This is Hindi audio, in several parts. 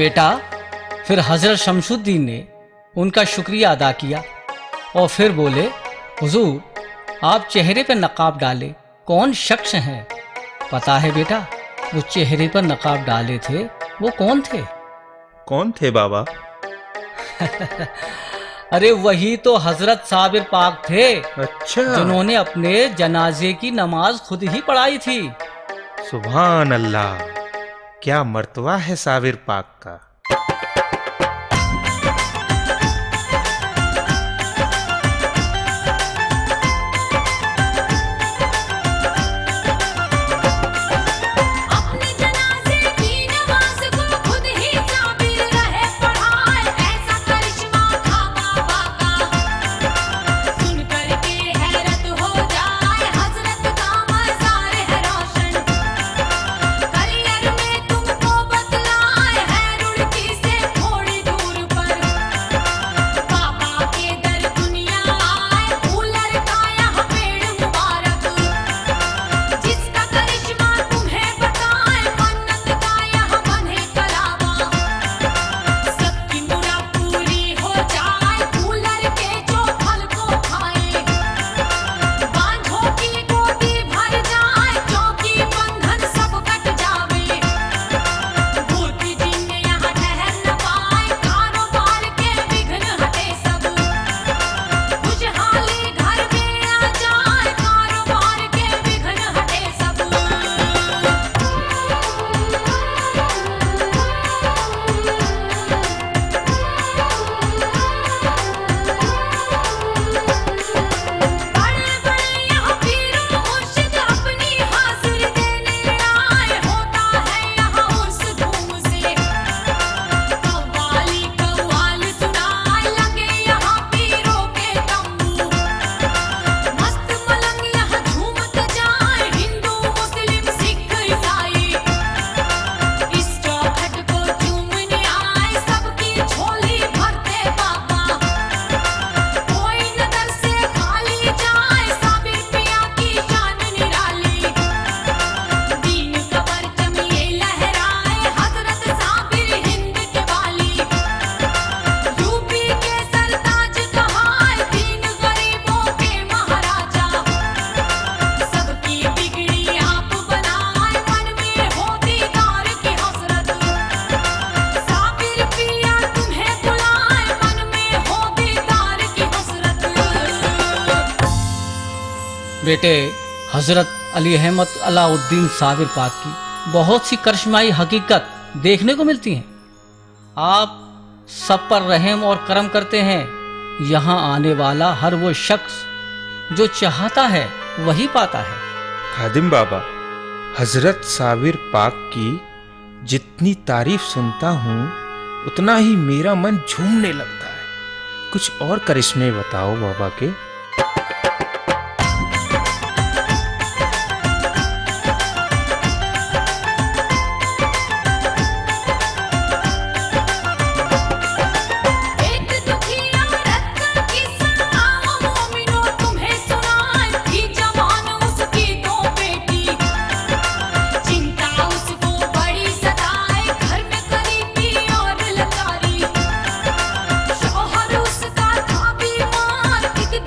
बेटा फिर हजरत शमशुद्दीन ने उनका शुक्रिया अदा किया और फिर बोले, हुजूर आप चेहरे पर नकाब डाले कौन शख्स हैं? पता है बेटा वो चेहरे पर नकाब डाले थे वो कौन थे? कौन थे बाबा? अरे वही तो हजरत साबिर पाक थे। अच्छा, जिन्होंने अपने जनाजे की नमाज खुद ही पढ़ाई थी। सुभान अल्लाह, क्या मर्तबा है साबिर पाक का। बेटे हजरत अली अहमद अलाउद्दीन साबिर पाक की बहुत सी करिश्माई हकीकत देखने को मिलती हैं। आप सब पर रहम और करम करते हैं। यहाँ आने वाला हर वो शख्स जो चाहता है वही पाता है। खादिम बाबा, हजरत साबिर पाक की जितनी तारीफ सुनता हूँ उतना ही मेरा मन झूमने लगता है। कुछ और करिश्मे बताओ बाबा के।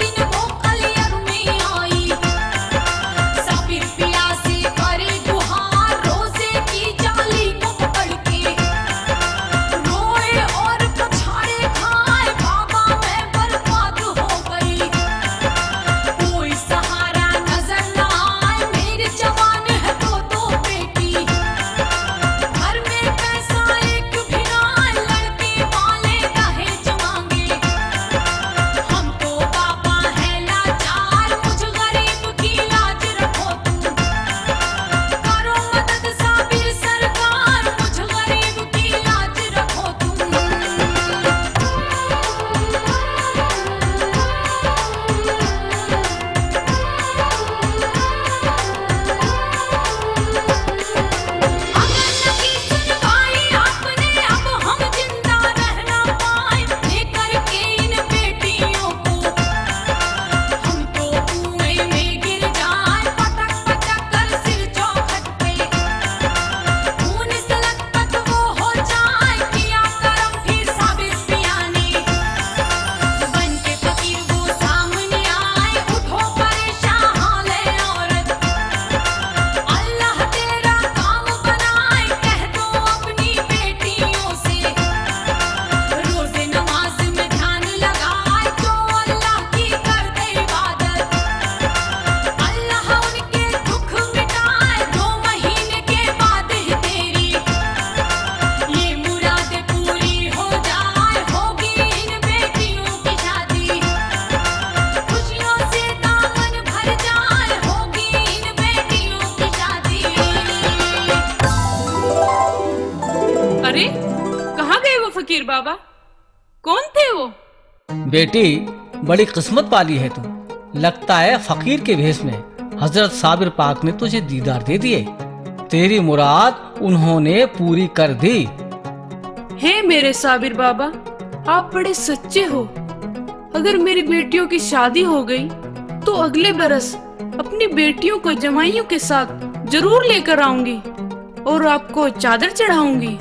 दिन बाबा, कौन थे वो? बेटी, बड़ी किस्मत वाली है तू। लगता है फकीर के भेष में हजरत साबिर पाक ने तुझे दीदार दे दिए। तेरी मुराद उन्होंने पूरी कर दी। हे मेरे साबिर बाबा, आप बड़े सच्चे हो। अगर मेरी बेटियों की शादी हो गई तो अगले बरस अपनी बेटियों को जमाइयों के साथ जरूर लेकर आऊंगी और आपको चादर चढ़ाऊंगी।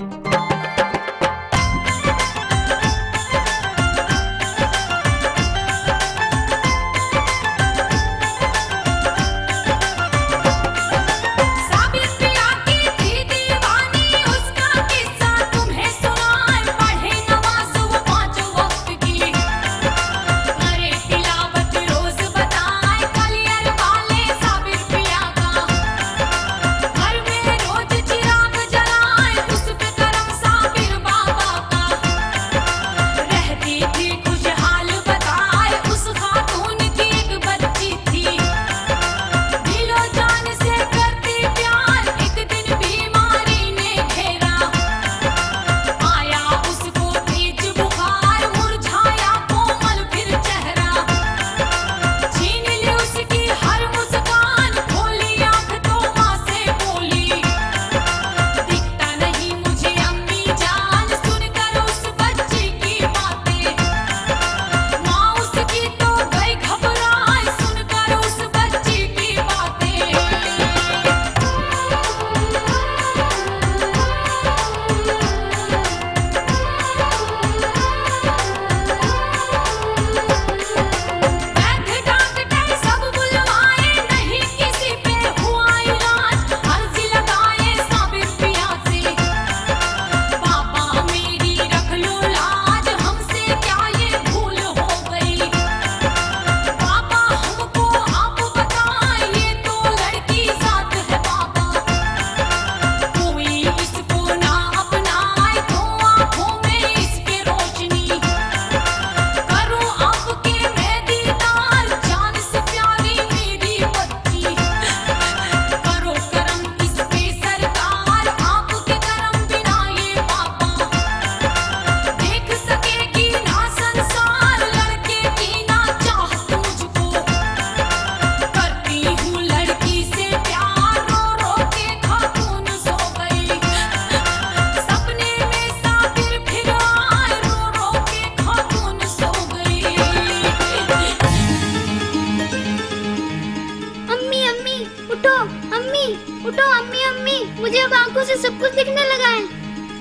मुझे अब आंखों से सब कुछ दिखने लगा है।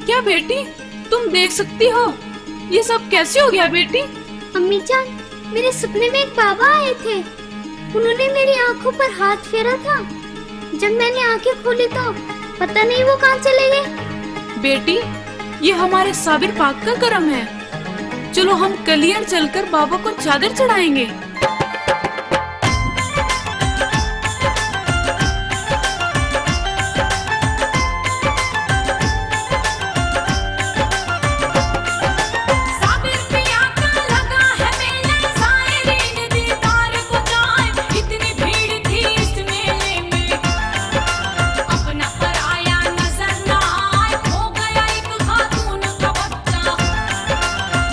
क्या बेटी, तुम देख सकती हो? ये सब कैसे हो गया बेटी? अम्मी जान, मेरे सपने में एक बाबा आए थे। उन्होंने मेरी आंखों पर हाथ फेरा था। जब मैंने आंखें खोली तो पता नहीं वो कहाँ चले गए। बेटी, ये हमारे साबिर पाक का करम है। चलो हम कलियर चलकर बाबा को चादर चढ़ाएंगे।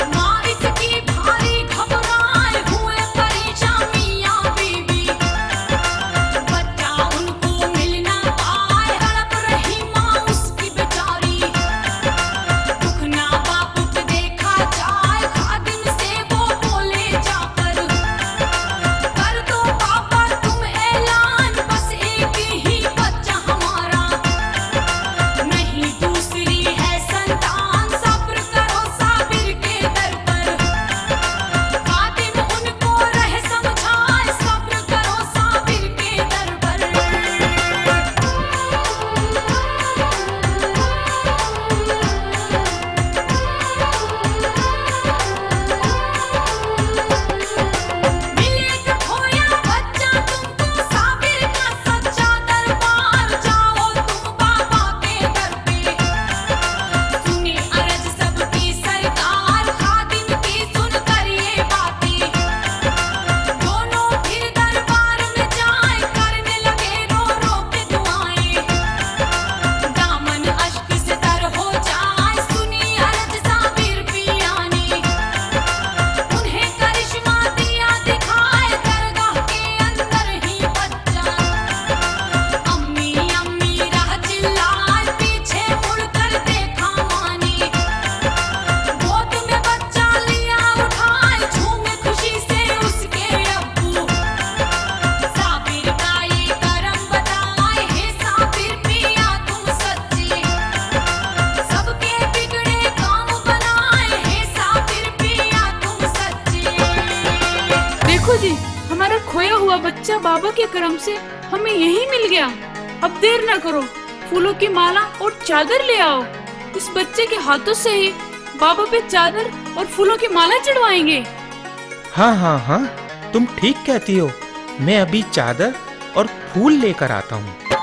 माँ इसकी भारी घबराए हुए पर हुआ बच्चा बाबा के करम से हमें यही मिल गया। अब देर न करो, फूलों की माला और चादर ले आओ। इस बच्चे के हाथों से ही बाबा पे चादर और फूलों की माला चढ़वाएंगे। हाँ हाँ हाँ, तुम ठीक कहती हो। मैं अभी चादर और फूल लेकर आता हूँ।